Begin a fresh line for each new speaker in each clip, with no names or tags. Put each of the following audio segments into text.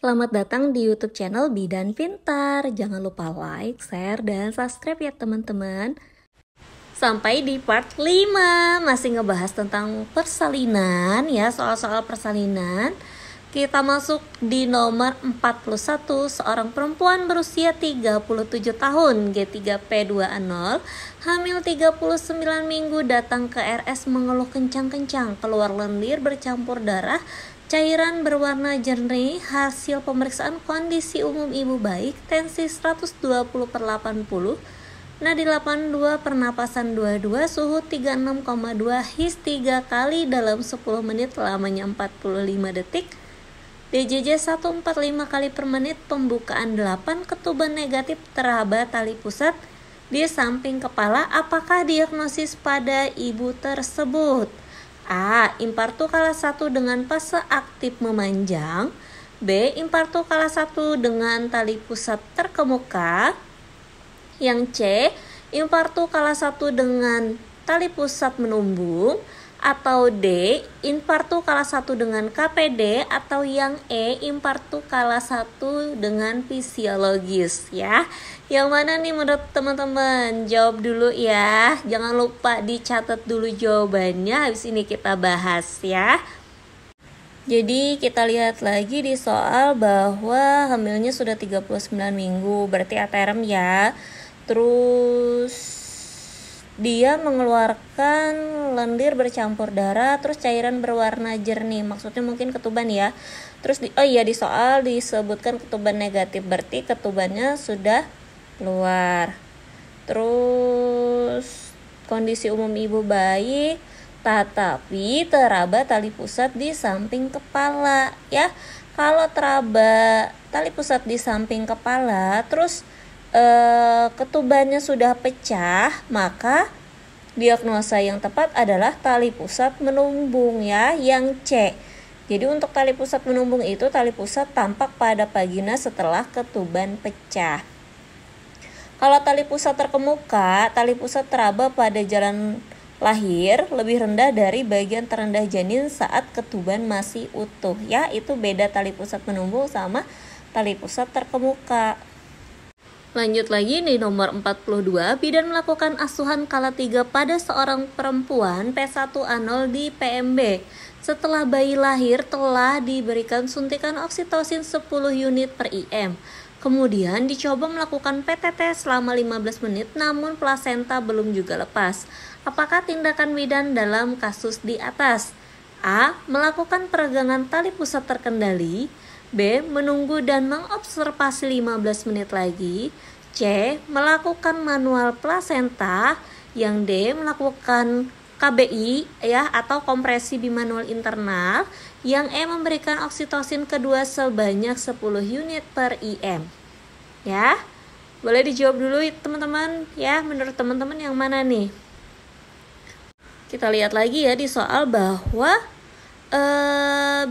Selamat datang di YouTube channel Bidan Pintar. Jangan lupa like, share, dan subscribe ya teman-teman. Sampai di part 5 masih ngebahas tentang persalinan ya, soal-soal persalinan. Kita masuk di nomor 41. Seorang perempuan berusia 37 tahun, G3P2A0, hamil 39 minggu, datang ke RS mengeluh kencang-kencang, keluar lendir bercampur darah, cairan berwarna jernih. Hasil pemeriksaan kondisi umum ibu baik, tensi 120/80, nadi 82, pernapasan 22, suhu 36,2, his 3 kali dalam 10 menit, lamanya 45 detik, DJJ 145 kali per menit, pembukaan 8, ketuban negatif, teraba tali pusat di samping kepala. Apakah diagnosis pada ibu tersebut? A. Infartu kala 1 dengan fase aktif memanjang. B. Infartu kala 1 dengan tali pusat terkemuka. Yang C. Infartu kala 1 dengan tali pusat menumbung. Atau D. Infartu kala 1 dengan KPD. Atau yang E. Infartu kala 1 dengan fisiologis ya. Yang mana nih menurut teman-teman? Jawab dulu ya. Jangan lupa dicatat dulu jawabannya. Habis ini kita bahas ya. Jadi kita lihat lagi di soal bahwa hamilnya sudah 39 minggu. Berarti aterem ya. Terus dia mengeluarkan lendir bercampur darah, terus cairan berwarna jernih. Maksudnya mungkin ketuban ya. Terus di soal disebutkan ketuban negatif, berarti ketubannya sudah keluar. Terus kondisi umum ibu baik, tetapi teraba tali pusat di samping kepala ya. Kalau teraba tali pusat di samping kepala, terus ketubannya sudah pecah, maka diagnosa yang tepat adalah tali pusat menumbung ya, yang C. Jadi untuk tali pusat menumbung itu tali pusat tampak pada vagina setelah ketuban pecah. Kalau tali pusat terkemuka, tali pusat teraba pada jalan lahir lebih rendah dari bagian terendah janin saat ketuban masih utuh ya. Itu beda tali pusat menumbung sama tali pusat terkemuka. Lanjut lagi nih nomor 42, bidan melakukan asuhan kala 3 pada seorang perempuan P1A0 di PMB. Setelah bayi lahir telah diberikan suntikan oksitosin 10 unit per IM. Kemudian dicoba melakukan PTT selama 15 menit namun plasenta belum juga lepas. Apakah tindakan bidan dalam kasus di atas? A. Melakukan peregangan tali pusat terkendali. B. Menunggu dan mengobservasi 15 menit lagi. C. Melakukan manual plasenta. Yang D. Melakukan KBI ya, atau kompresi bimanual internal. Yang E. Memberikan oksitosin kedua sebanyak 10 unit per IM. Ya, boleh dijawab dulu teman-teman ya. Menurut teman-teman yang mana nih? Kita lihat lagi ya di soal bahwa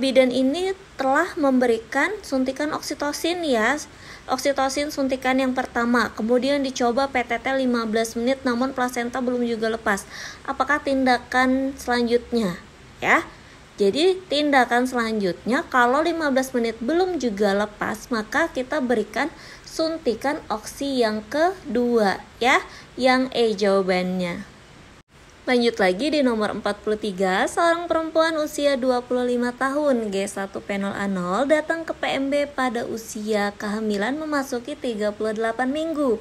bidan ini telah memberikan suntikan oksitosin ya. Oksitosin suntikan yang pertama, kemudian dicoba PTT 15 menit namun plasenta belum juga lepas. Apakah tindakan selanjutnya ya? Jadi tindakan selanjutnya kalau 15 menit belum juga lepas, maka kita berikan suntikan oksi yang kedua ya. Yang E jawabannya. Lanjut lagi di nomor 43, seorang perempuan usia 25 tahun G1P0A0 datang ke PMB pada usia kehamilan memasuki 38 minggu.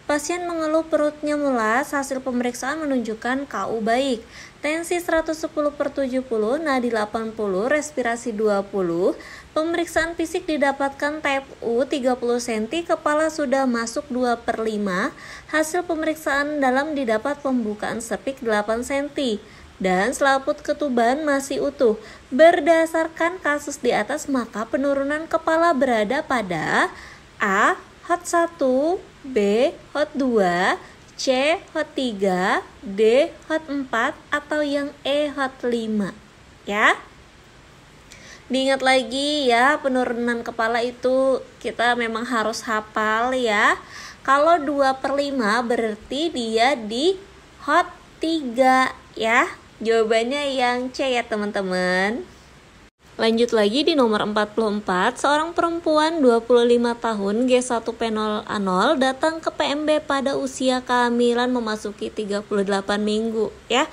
Pasien mengeluh perutnya mulas, hasil pemeriksaan menunjukkan KU baik. Tensi 110/70, nadi 80, respirasi 20. Pemeriksaan fisik didapatkan TFU 30 cm, kepala sudah masuk 2/5. Hasil pemeriksaan dalam didapat pembukaan sepik 8 cm. Dan selaput ketuban masih utuh. Berdasarkan kasus di atas, maka penurunan kepala berada pada A. Hot 1, B. Hot 2, C. Hot 3, D. Hot 4, atau yang E. Hot 5 ya. Diingat lagi ya, penurunan kepala itu kita memang harus hafal ya. Kalau 2/5 berarti dia di Hot 3 ya. Jawabannya yang C ya teman-teman. Lanjut lagi di nomor 44, seorang perempuan 25 tahun G1 fenolanol datang ke PMB pada usia kehamilan memasuki 38 minggu ya.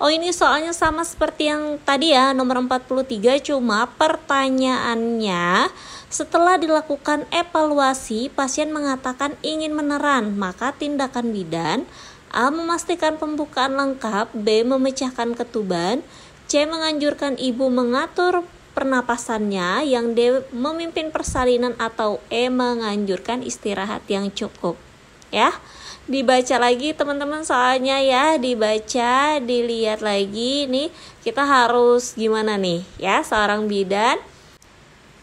Oh, ini soalnya sama seperti yang tadi ya, nomor 43, cuma pertanyaannya setelah dilakukan evaluasi pasien mengatakan ingin meneran, maka tindakan bidan A. Memastikan pembukaan lengkap, B. Memecahkan ketuban, C. Menganjurkan ibu mengatur pernapasannya, yang D. Memimpin persalinan, atau E. Menganjurkan istirahat yang cukup ya. Dibaca lagi teman-teman soalnya ya, dibaca, dilihat lagi nih kita harus gimana nih ya seorang bidan.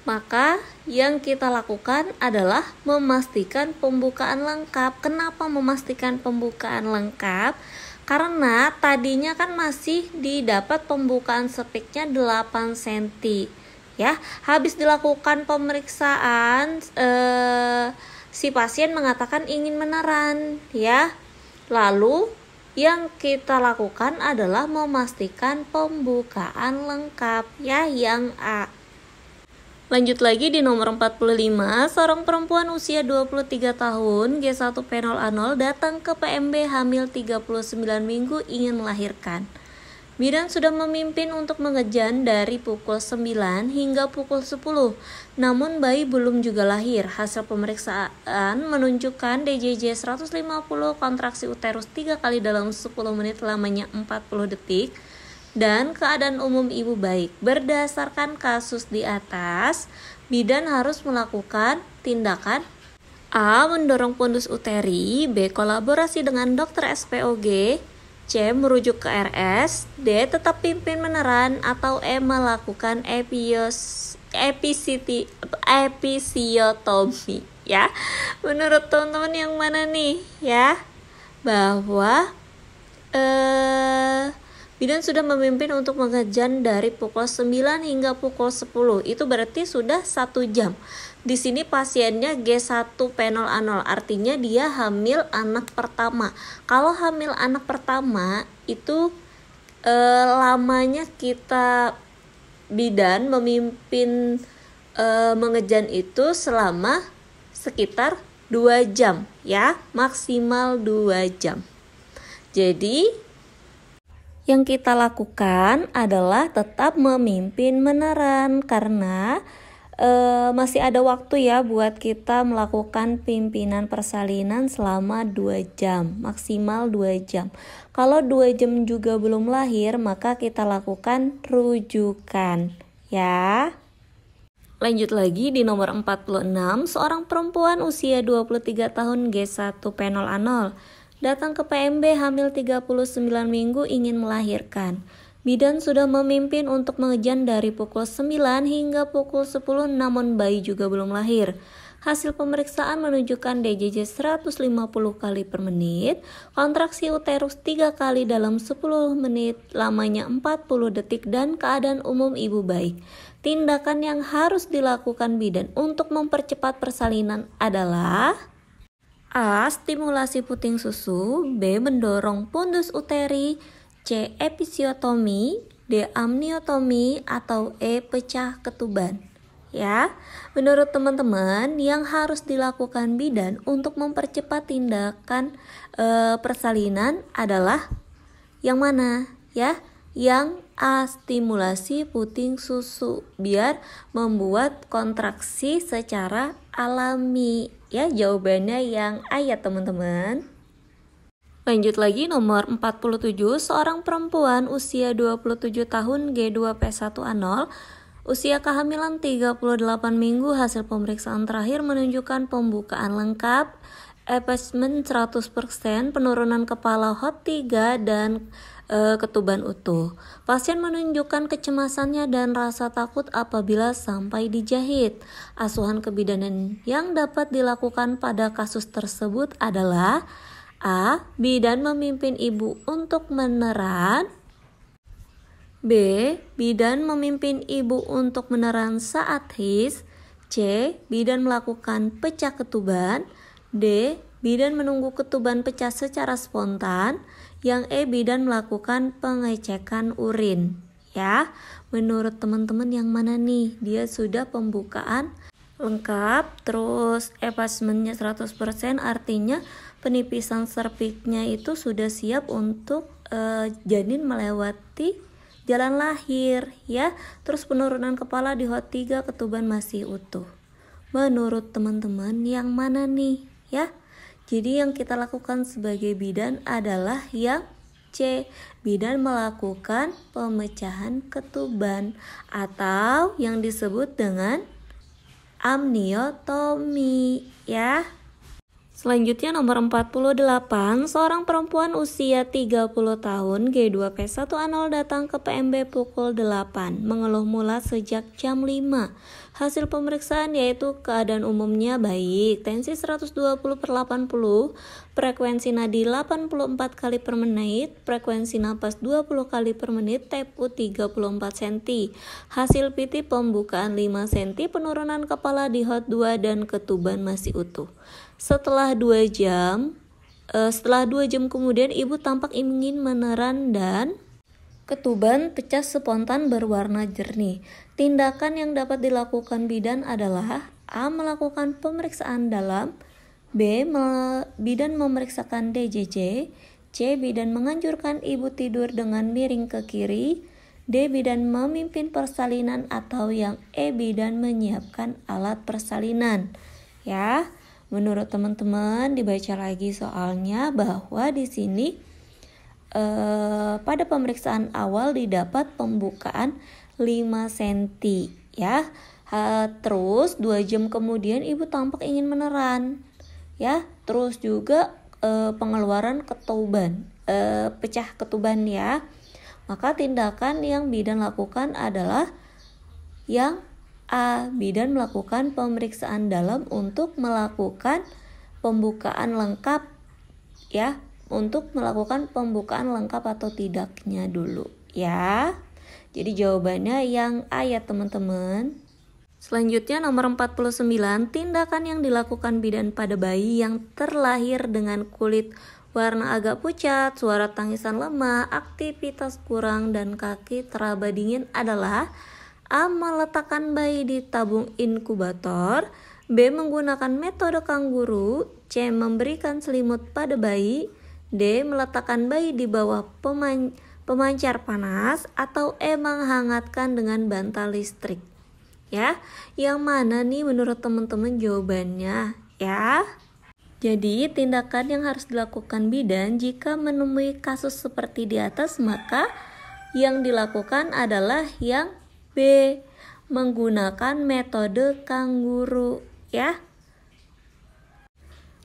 Maka yang kita lakukan adalah memastikan pembukaan lengkap. Kenapa memastikan pembukaan lengkap? Karena tadinya kan masih didapat pembukaan speknya 8 cm ya. Habis dilakukan pemeriksaan si pasien mengatakan ingin meneran ya. Lalu yang kita lakukan adalah memastikan pembukaan lengkap ya, yang A. Lanjut lagi di nomor 45, seorang perempuan usia 23 tahun G1 fenolanol datang ke PMB hamil 39 minggu ingin melahirkan. Bidan sudah memimpin untuk mengejan dari pukul 9 hingga pukul 10, namun bayi belum juga lahir. Hasil pemeriksaan menunjukkan DJJ 150, kontraksi uterus 3 kali dalam 10 menit lamanya 40 detik, dan keadaan umum ibu baik. Berdasarkan kasus di atas, bidan harus melakukan tindakan A. Mendorong pondus uteri, B. Kolaborasi dengan dokter SPOG, C. Merujuk ke RS, D. Tetap pimpin meneran, atau E. Melakukan episiotomi ya. Menurut teman-teman yang mana nih ya? Bahwa bidan sudah memimpin untuk mengejan dari pukul 9 hingga pukul 10. Itu berarti sudah 1 jam. Di sini pasiennya G1 fenolanol, artinya dia hamil anak pertama. Kalau hamil anak pertama itu lamanya kita bidan memimpin mengejan itu selama sekitar 2 jam ya, maksimal 2 jam. Jadi yang kita lakukan adalah tetap memimpin meneran karena masih ada waktu ya buat kita melakukan pimpinan persalinan selama 2 jam, maksimal 2 jam. Kalau 2 jam juga belum lahir, maka kita lakukan rujukan ya. Lanjut lagi di nomor 46, seorang perempuan usia 23 tahun G1 fenolanol datang ke PMB hamil 39 minggu ingin melahirkan. Bidan sudah memimpin untuk mengejan dari pukul 9 hingga pukul 10, namun bayi juga belum lahir. Hasil pemeriksaan menunjukkan DJJ 150 kali per menit, kontraksi uterus 3 kali dalam 10 menit, lamanya 40 detik, dan keadaan umum ibu baik. Tindakan yang harus dilakukan bidan untuk mempercepat persalinan adalah A. Stimulasi puting susu, B. Mendorong pondus uteri, C. Episiotomi, D. Amniotomi, atau E. Pecah ketuban ya. Menurut teman-teman, yang harus dilakukan bidan untuk mempercepat tindakan persalinan adalah yang mana ya? Yang A. Stimulasi puting susu biar membuat kontraksi secara alami ya. Jawabannya yang A ya teman-teman. Lanjut lagi nomor 47, seorang perempuan usia 27 tahun G2 P1A0, usia kehamilan 38 minggu, hasil pemeriksaan terakhir menunjukkan pembukaan lengkap, effacement 100%, penurunan kepala hot 3, dan ketuban utuh. Pasien menunjukkan kecemasannya dan rasa takut apabila sampai dijahit. Asuhan kebidanan yang dapat dilakukan pada kasus tersebut adalah A. Bidan memimpin ibu untuk meneran, B. Bidan memimpin ibu untuk meneran saat HIS, C. Bidan melakukan pecah ketuban, D. Bidan menunggu ketuban pecah secara spontan, yang E. Bidan melakukan pengecekan urin ya. Menurut teman-teman yang mana nih? Dia sudah pembukaan lengkap, terus effacement-nya 100%, artinya penipisan cervixnya itu sudah siap untuk janin melewati jalan lahir ya. Terus penurunan kepala di HOT 3, ketuban masih utuh. Menurut teman-teman yang mana nih ya? Jadi yang kita lakukan sebagai bidan adalah yang C. Bidan melakukan pemecahan ketuban atau yang disebut dengan amniotomi ya. Selanjutnya nomor 48, seorang perempuan usia 30 tahun G2P1A0 datang ke PMB pukul 8, mengeluh mulas sejak jam 5. Hasil pemeriksaan yaitu keadaan umumnya baik, tensi 120/80, frekuensi nadi 84 kali per menit, frekuensi napas 20 kali per menit, TEPU 34 cm. Hasil PT pembukaan 5 cm, penurunan kepala di HOT 2 dan ketuban masih utuh. Setelah 2 jam kemudian ibu tampak ingin meneran dan ketuban pecah spontan berwarna jernih. Tindakan yang dapat dilakukan bidan adalah A. Melakukan pemeriksaan dalam, B. Bidan memeriksakan DJJ, C. Bidan menganjurkan ibu tidur dengan miring ke kiri, D. Bidan memimpin persalinan, atau yang E. Bidan menyiapkan alat persalinan ya. Menurut teman-teman dibaca lagi soalnya bahwa di sini pada pemeriksaan awal didapat pembukaan 5 cm ya. Terus 2 jam kemudian ibu tampak ingin meneran ya. Terus juga pengeluaran ketuban, pecah ketuban ya. Maka tindakan yang bidan lakukan adalah yang A. Bidan melakukan pemeriksaan dalam untuk melakukan pembukaan lengkap ya, untuk melakukan pembukaan lengkap atau tidaknya dulu ya. Jadi jawabannya yang A ya teman-teman. Selanjutnya nomor 49, tindakan yang dilakukan bidan pada bayi yang terlahir dengan kulit warna agak pucat, suara tangisan lemah, aktivitas kurang, dan kaki teraba dingin adalah A. Meletakkan bayi di tabung inkubator, B. Menggunakan metode kanguru, C. Memberikan selimut pada bayi, D. Meletakkan bayi di bawah pemancar panas, atau E. Menghangatkan dengan bantal listrik ya. Yang mana nih menurut teman-teman jawabannya ya? Jadi tindakan yang harus dilakukan bidan jika menemui kasus seperti di atas, maka yang dilakukan adalah yang B. Menggunakan metode kanguru ya.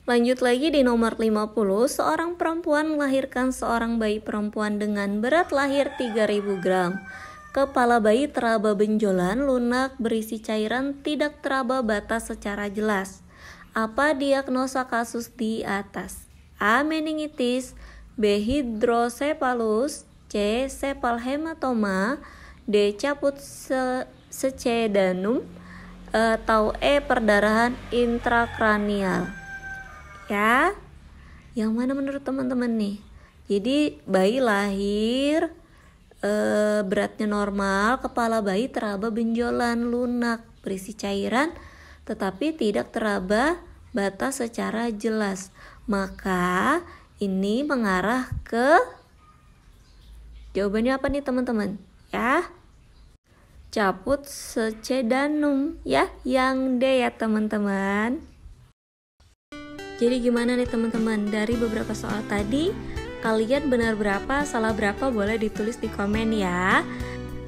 Lanjut lagi di nomor 50, seorang perempuan melahirkan seorang bayi perempuan dengan berat lahir 3000 gram. Kepala bayi teraba benjolan, lunak, berisi cairan, tidak teraba batas secara jelas. Apa diagnosa kasus di atas? A. Meningitis, B. Hidrosepalus, C. Sepal hematoma, D. Caput secedanum, atau E. Perdarahan intrakranial ya. Yang mana menurut teman-teman nih? Jadi bayi lahir beratnya normal, kepala bayi teraba benjolan, lunak, berisi cairan, tetapi tidak teraba batas secara jelas. Maka ini mengarah ke jawabannya apa nih teman-teman ya? Caput secedanum ya, yang D ya teman-teman. Jadi gimana nih teman-teman, dari beberapa soal tadi kalian benar berapa, salah berapa, boleh ditulis di komen ya.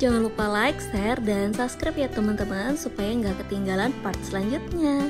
Jangan lupa like, share, dan subscribe ya teman-teman supaya nggak ketinggalan part selanjutnya.